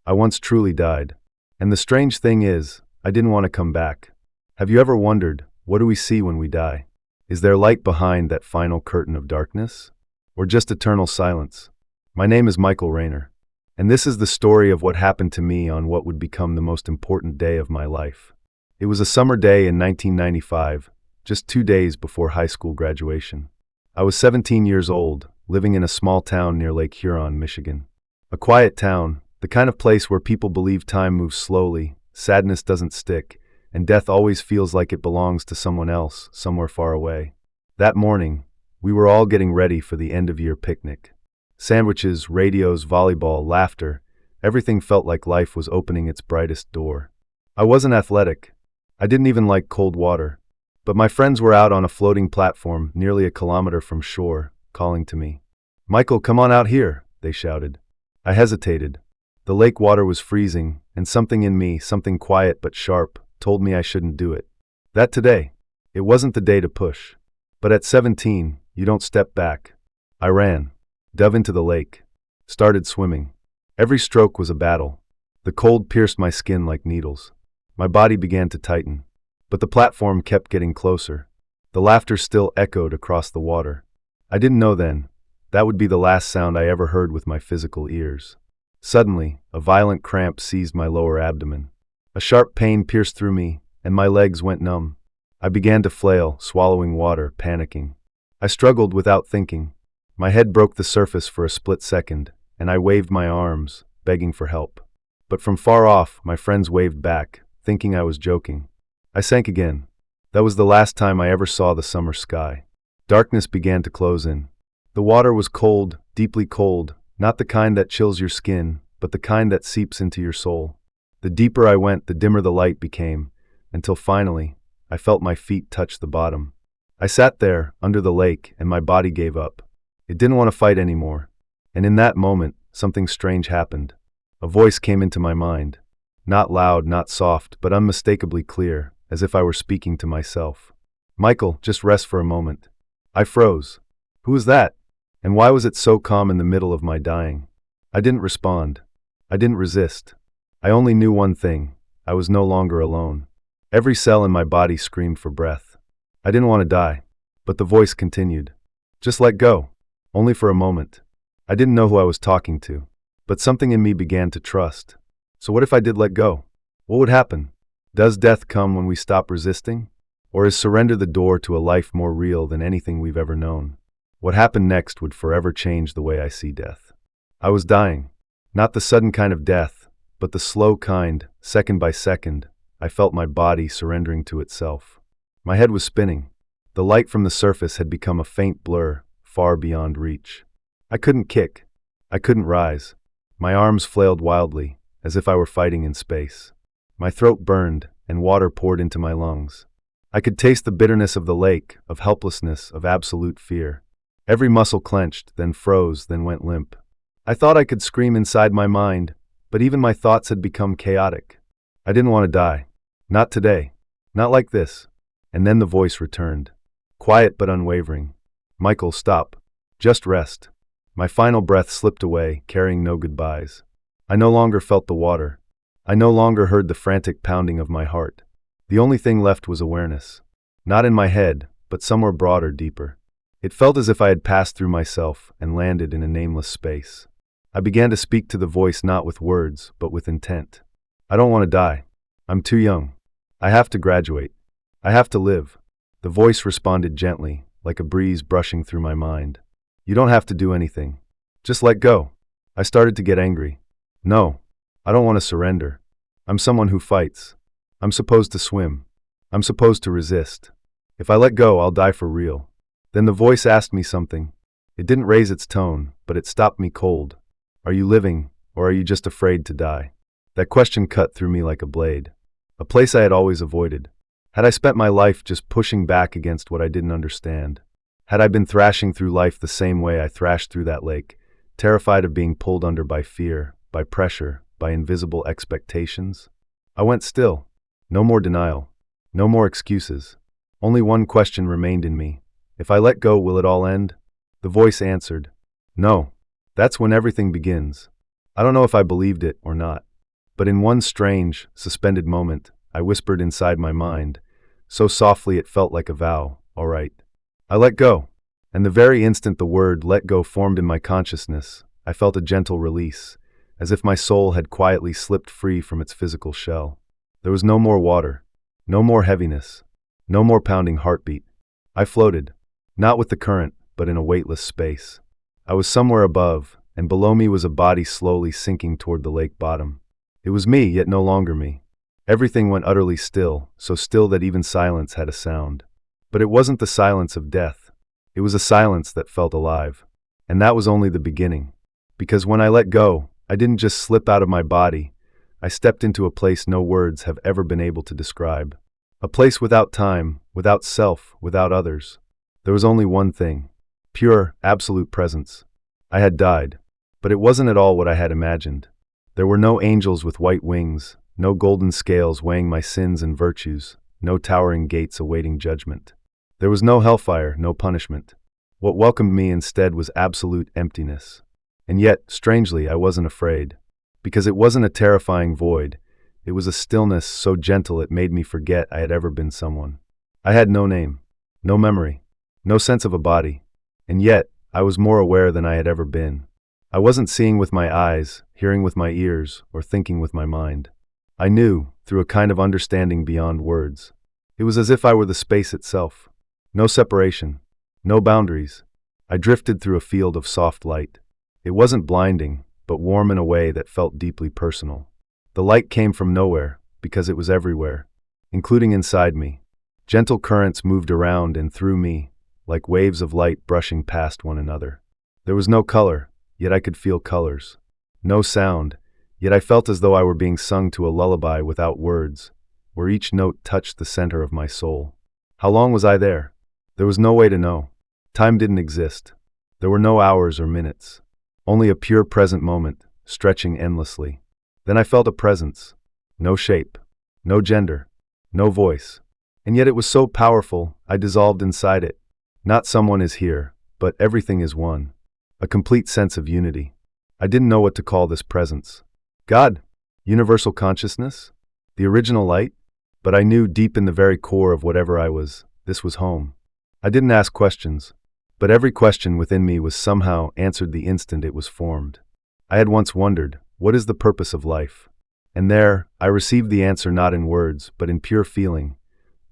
I once truly died. And the strange thing is, I didn't want to come back. Have you ever wondered, what do we see when we die? Is there light behind that final curtain of darkness? Or just eternal silence? My name is Michael Rayner, and this is the story of what happened to me on what would become the most important day of my life. It was a summer day in 1995, just 2 days before high school graduation. I was 17 years old, living in a small town near Lake Huron, Michigan. A quiet town, the kind of place where people believe time moves slowly, sadness doesn't stick, and death always feels like it belongs to someone else, somewhere far away. That morning, we were all getting ready for the end-of-year picnic. Sandwiches, radios, volleyball, laughter, everything felt like life was opening its brightest door. I wasn't athletic. I didn't even like cold water. But my friends were out on a floating platform nearly a kilometer from shore, calling to me. "Michael, come on out here," they shouted. I hesitated. The lake water was freezing, and something in me, something quiet but sharp, told me I shouldn't do it. That today, it wasn't the day to push. But at 17, you don't step back. I ran, dove into the lake, started swimming. Every stroke was a battle. The cold pierced my skin like needles. My body began to tighten. But the platform kept getting closer. The laughter still echoed across the water. I didn't know then, that would be the last sound I ever heard with my physical ears. Suddenly, a violent cramp seized my lower abdomen. A sharp pain pierced through me, and my legs went numb. I began to flail, swallowing water, panicking. I struggled without thinking. My head broke the surface for a split second, and I waved my arms, begging for help. But from far off, my friends waved back, thinking I was joking. I sank again. That was the last time I ever saw the summer sky. Darkness began to close in. The water was cold, deeply cold, not the kind that chills your skin, but the kind that seeps into your soul. The deeper I went, the dimmer the light became, until finally, I felt my feet touch the bottom. I sat there, under the lake, and my body gave up. It didn't want to fight anymore. And in that moment, something strange happened. A voice came into my mind. Not loud, not soft, but unmistakably clear, as if I were speaking to myself. "Michael, just rest for a moment." I froze. Who was that? And why was it so calm in the middle of my dying? I didn't respond. I didn't resist. I only knew one thing. I was no longer alone. Every cell in my body screamed for breath. I didn't want to die. But the voice continued. "Just let go. Only for a moment." I didn't know who I was talking to. But something in me began to trust. So what if I did let go? What would happen? Does death come when we stop resisting? Or is surrender the door to a life more real than anything we've ever known? What happened next would forever change the way I see death. I was dying. Not the sudden kind of death, but the slow kind, second by second. I felt my body surrendering to itself. My head was spinning. The light from the surface had become a faint blur, far beyond reach. I couldn't kick. I couldn't rise. My arms flailed wildly, as if I were fighting in space. My throat burned, and water poured into my lungs. I could taste the bitterness of the lake, of helplessness, of absolute fear. Every muscle clenched, then froze, then went limp. I thought I could scream inside my mind, but even my thoughts had become chaotic. I didn't want to die. Not today. Not like this. And then the voice returned. Quiet but unwavering. "Michael, stop. Just rest." My final breath slipped away, carrying no goodbyes. I no longer felt the water. I no longer heard the frantic pounding of my heart. The only thing left was awareness. Not in my head, but somewhere broader, deeper. It felt as if I had passed through myself and landed in a nameless space. I began to speak to the voice not with words, but with intent. "I don't want to die. I'm too young. I have to graduate. I have to live." The voice responded gently, like a breeze brushing through my mind. "You don't have to do anything. Just let go." I started to get angry. "No, I don't want to surrender. I'm someone who fights. I'm supposed to swim. I'm supposed to resist. If I let go, I'll die for real." Then the voice asked me something. It didn't raise its tone, but it stopped me cold. "Are you living, or are you just afraid to die?" That question cut through me like a blade. A place I had always avoided. Had I spent my life just pushing back against what I didn't understand? Had I been thrashing through life the same way I thrashed through that lake, terrified of being pulled under by fear, by pressure, by invisible expectations? I went still. No more denial. No more excuses. Only one question remained in me. If I let go, will it all end? The voice answered, "No. That's when everything begins." I don't know if I believed it or not. But in one strange, suspended moment, I whispered inside my mind, so softly it felt like a vow, all right. I let go. And the very instant the word let go formed in my consciousness, I felt a gentle release, as if my soul had quietly slipped free from its physical shell. There was no more water, no more heaviness, no more pounding heartbeat. I floated, not with the current, but in a weightless space. I was somewhere above, and below me was a body slowly sinking toward the lake bottom. It was me, yet no longer me. Everything went utterly still, so still that even silence had a sound. But it wasn't the silence of death. It was a silence that felt alive. And that was only the beginning. Because when I let go, I didn't just slip out of my body. I stepped into a place no words have ever been able to describe. A place without time, without self, without others. There was only one thing. Pure, absolute presence. I had died. But it wasn't at all what I had imagined. There were no angels with white wings, no golden scales weighing my sins and virtues, no towering gates awaiting judgment. There was no hellfire, no punishment. What welcomed me instead was absolute emptiness. And yet, strangely, I wasn't afraid. Because it wasn't a terrifying void. It was a stillness so gentle it made me forget I had ever been someone. I had no name, no memory, no sense of a body. And yet, I was more aware than I had ever been. I wasn't seeing with my eyes, hearing with my ears, or thinking with my mind. I knew, through a kind of understanding beyond words. It was as if I were the space itself. No separation, no boundaries. I drifted through a field of soft light. It wasn't blinding, but warm in a way that felt deeply personal. The light came from nowhere, because it was everywhere, including inside me. Gentle currents moved around and through me, like waves of light brushing past one another. There was no color, yet I could feel colors. No sound, yet I felt as though I were being sung to a lullaby without words, where each note touched the center of my soul. How long was I there? There was no way to know. Time didn't exist. There were no hours or minutes. Only a pure present moment, stretching endlessly. Then I felt a presence. No shape, no gender, no voice. And yet it was so powerful, I dissolved inside it. Not someone is here, but everything is one. A complete sense of unity. I didn't know what to call this presence. God? Universal consciousness? The original light? But I knew deep in the very core of whatever I was, this was home. I didn't ask questions, but every question within me was somehow answered the instant it was formed. I had once wondered, what is the purpose of life? And there, I received the answer not in words, but in pure feeling.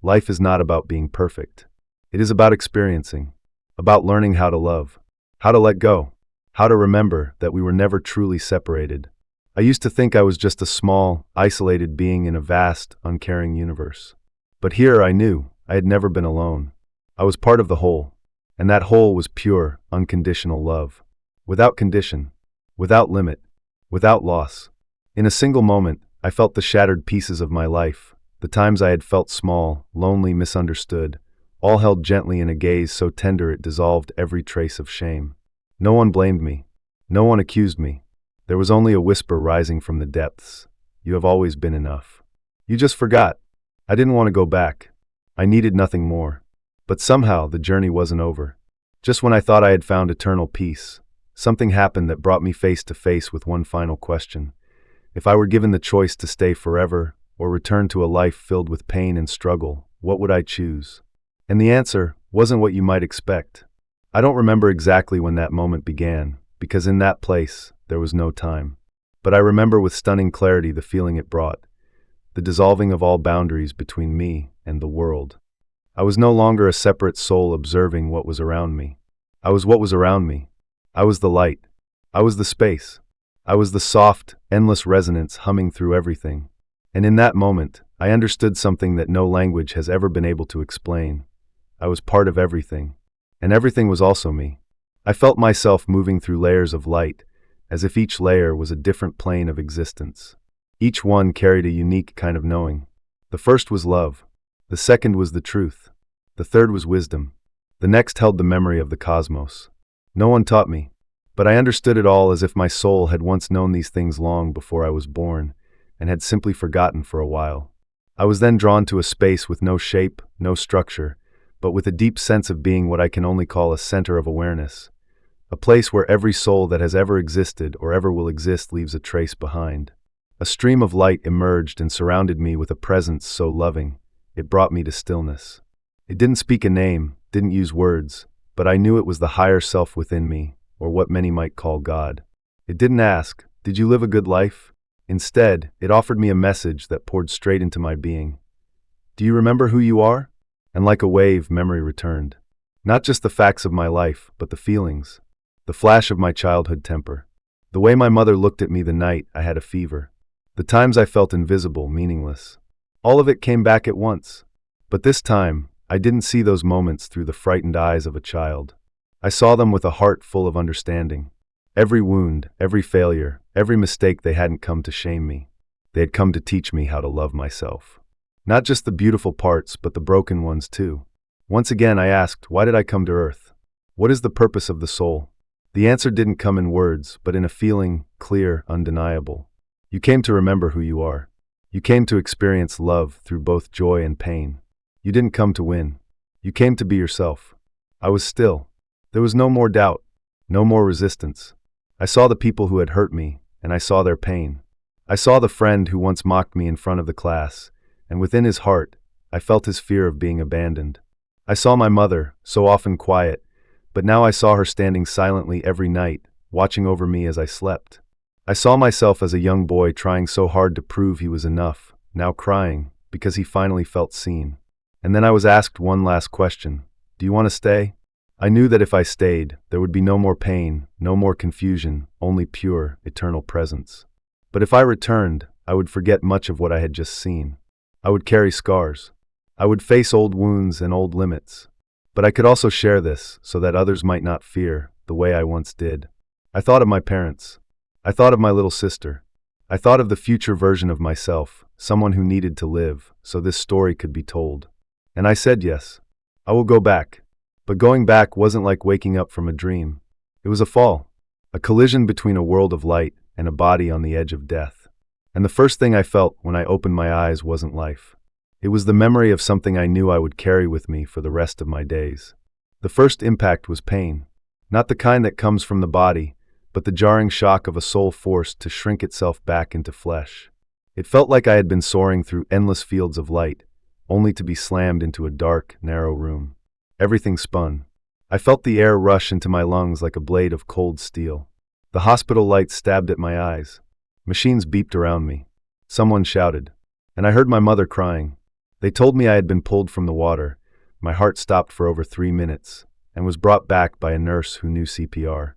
Life is not about being perfect. It is about experiencing, about learning how to love, how to let go, how to remember that we were never truly separated. I used to think I was just a small, isolated being in a vast, uncaring universe. But here I knew I had never been alone. I was part of the whole, and that whole was pure, unconditional love. Without condition, without limit, without loss. In a single moment, I felt the shattered pieces of my life, the times I had felt small, lonely, misunderstood, all held gently in a gaze so tender it dissolved every trace of shame. No one blamed me. No one accused me. There was only a whisper rising from the depths. You have always been enough. You just forgot. I didn't want to go back. I needed nothing more. But somehow the journey wasn't over. Just when I thought I had found eternal peace, something happened that brought me face to face with one final question. If I were given the choice to stay forever or return to a life filled with pain and struggle, what would I choose? And the answer wasn't what you might expect. I don't remember exactly when that moment began, because in that place, there was no time. But I remember with stunning clarity the feeling it brought, the dissolving of all boundaries between me and the world. I was no longer a separate soul observing what was around me. I was what was around me. I was the light. I was the space. I was the soft, endless resonance humming through everything. And in that moment, I understood something that no language has ever been able to explain. I was part of everything. And everything was also me. I felt myself moving through layers of light, as if each layer was a different plane of existence. Each one carried a unique kind of knowing. The first was love. The second was the truth. The third was wisdom. The next held the memory of the cosmos. No one taught me, but I understood it all as if my soul had once known these things long before I was born, and had simply forgotten for a while. I was then drawn to a space with no shape, no structure, but with a deep sense of being what I can only call a center of awareness. A place where every soul that has ever existed or ever will exist leaves a trace behind. A stream of light emerged and surrounded me with a presence so loving, it brought me to stillness. It didn't speak a name, didn't use words, but I knew it was the higher self within me, or what many might call God. It didn't ask, "Did you live a good life?" Instead, it offered me a message that poured straight into my being. "Do you remember who you are?" And like a wave, memory returned. Not just the facts of my life, but the feelings. The flash of my childhood temper. The way my mother looked at me the night I had a fever. The times I felt invisible, meaningless. All of it came back at once. But this time, I didn't see those moments through the frightened eyes of a child. I saw them with a heart full of understanding. Every wound, every failure, every mistake, they hadn't come to shame me. They had come to teach me how to love myself. Not just the beautiful parts, but the broken ones too. Once again I asked, why did I come to Earth? What is the purpose of the soul? The answer didn't come in words, but in a feeling, clear, undeniable. You came to remember who you are. You came to experience love through both joy and pain. You didn't come to win. You came to be yourself. I was still. There was no more doubt, no more resistance. I saw the people who had hurt me, and I saw their pain. I saw the friend who once mocked me in front of the class, and within his heart, I felt his fear of being abandoned. I saw my mother, so often quiet, but now I saw her standing silently every night, watching over me as I slept. I saw myself as a young boy trying so hard to prove he was enough, now crying, because he finally felt seen. And then I was asked one last question. Do you want to stay? I knew that if I stayed, there would be no more pain, no more confusion, only pure, eternal presence. But if I returned, I would forget much of what I had just seen. I would carry scars. I would face old wounds and old limits. But I could also share this, so that others might not fear, the way I once did. I thought of my parents. I thought of my little sister. I thought of the future version of myself, someone who needed to live, so this story could be told. And I said yes. I will go back. But going back wasn't like waking up from a dream. It was a fall. A collision between a world of light and a body on the edge of death. And the first thing I felt when I opened my eyes wasn't life. It was the memory of something I knew I would carry with me for the rest of my days. The first impact was pain. Not the kind that comes from the body, but the jarring shock of a soul forced to shrink itself back into flesh. It felt like I had been soaring through endless fields of light, only to be slammed into a dark, narrow room. Everything spun. I felt the air rush into my lungs like a blade of cold steel. The hospital lights stabbed at my eyes. Machines beeped around me. Someone shouted. And I heard my mother crying. They told me I had been pulled from the water. My heart stopped for over 3 minutes, and was brought back by a nurse who knew CPR.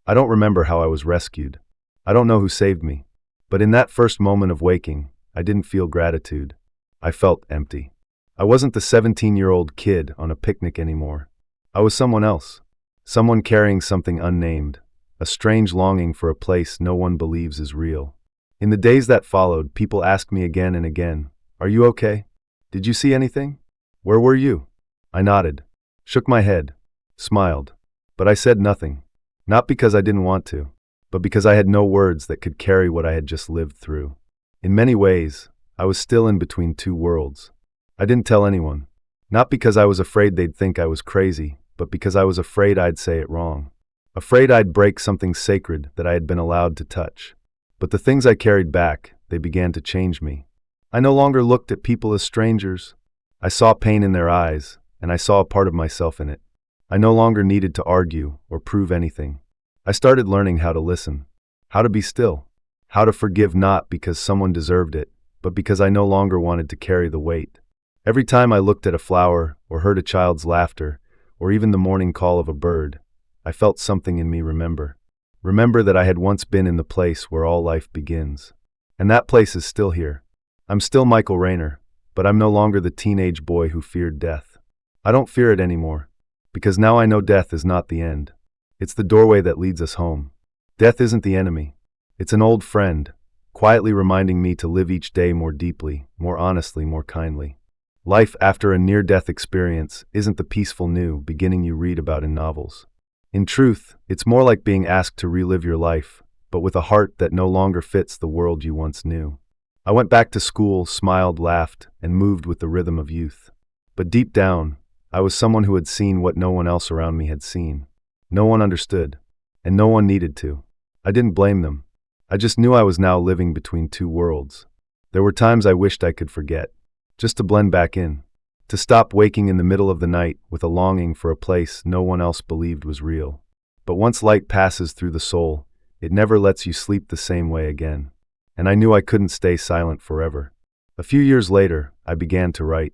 I don't remember how I was rescued. I don't know who saved me. But in that first moment of waking, I didn't feel gratitude. I felt empty. I wasn't the 17-year-old kid on a picnic anymore. I was someone else. Someone carrying something unnamed. A strange longing for a place no one believes is real. In the days that followed, people asked me again and again, "Are you okay? Did you see anything? Where were you?" I nodded, shook my head, smiled. But I said nothing. Not because I didn't want to, but because I had no words that could carry what I had just lived through. In many ways, I was still in between two worlds. I didn't tell anyone. Not because I was afraid they'd think I was crazy, but because I was afraid I'd say it wrong. Afraid I'd break something sacred that I had been allowed to touch. But the things I carried back, they began to change me. I no longer looked at people as strangers. I saw pain in their eyes, and I saw a part of myself in it. I no longer needed to argue or prove anything. I started learning how to listen, how to be still, how to forgive not because someone deserved it, but because I no longer wanted to carry the weight. Every time I looked at a flower or heard a child's laughter, or even the morning call of a bird, I felt something in me remember. Remember that I had once been in the place where all life begins. And that place is still here. I'm still Michael Rayner, but I'm no longer the teenage boy who feared death. I don't fear it anymore, because now I know death is not the end. It's the doorway that leads us home. Death isn't the enemy. It's an old friend, quietly reminding me to live each day more deeply, more honestly, more kindly. Life after a near-death experience isn't the peaceful new beginning you read about in novels. In truth, it's more like being asked to relive your life, but with a heart that no longer fits the world you once knew. I went back to school, smiled, laughed, and moved with the rhythm of youth. But deep down, I was someone who had seen what no one else around me had seen. No one understood, and no one needed to. I didn't blame them. I just knew I was now living between two worlds. There were times I wished I could forget, just to blend back in, to stop waking in the middle of the night with a longing for a place no one else believed was real. But once light passes through the soul, it never lets you sleep the same way again. And I knew I couldn't stay silent forever. A few years later, I began to write.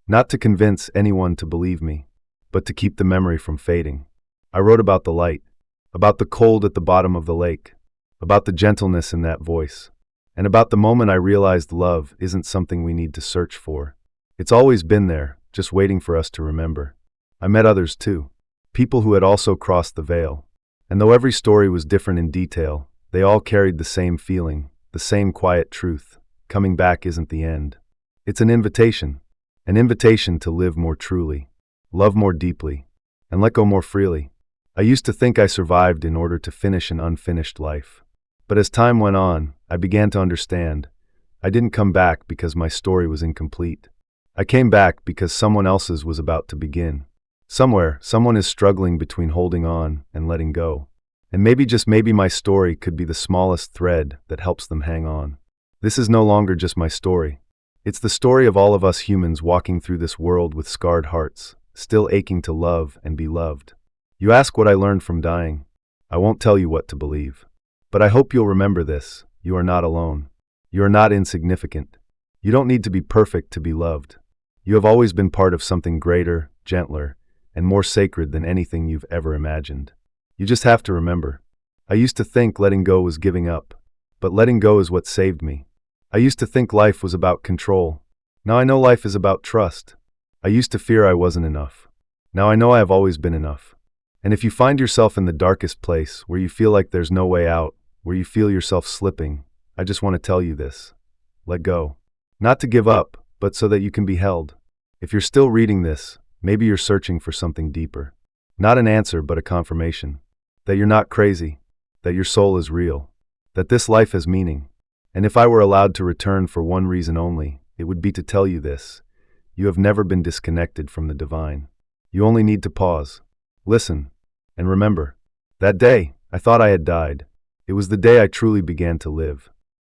Not to convince anyone to believe me, but to keep the memory from fading. I wrote about the light, about the cold at the bottom of the lake, about the gentleness in that voice, and about the moment I realized love isn't something we need to search for. It's always been there, just waiting for us to remember. I met others too, people who had also crossed the veil. And though every story was different in detail, they all carried the same feeling, the same quiet truth. Coming back isn't the end. It's an invitation to live more truly, love more deeply, and let go more freely. I used to think I survived in order to finish an unfinished life. But as time went on, I began to understand. I didn't come back because my story was incomplete. I came back because someone else's was about to begin. Somewhere, someone is struggling between holding on and letting go. And maybe, just maybe, my story could be the smallest thread that helps them hang on. This is no longer just my story. It's the story of all of us humans walking through this world with scarred hearts, still aching to love and be loved. You ask what I learned from dying. I won't tell you what to believe. But I hope you'll remember this. You are not alone. You are not insignificant. You don't need to be perfect to be loved. You have always been part of something greater, gentler, and more sacred than anything you've ever imagined. You just have to remember. I used to think letting go was giving up, but letting go is what saved me. I used to think life was about control. Now I know life is about trust. I used to fear I wasn't enough. Now I know I have always been enough. And if you find yourself in the darkest place, where you feel like there's no way out, where you feel yourself slipping, I just want to tell you this. Let go. Not to give up, but so that you can be held. If you're still reading this, maybe you're searching for something deeper. Not an answer, but a confirmation. That you're not crazy. That your soul is real. That this life has meaning. And if I were allowed to return for one reason only, it would be to tell you this. You have never been disconnected from the divine. You only need to pause, listen, and remember. That day, I thought I had died. It was the day I truly began to live.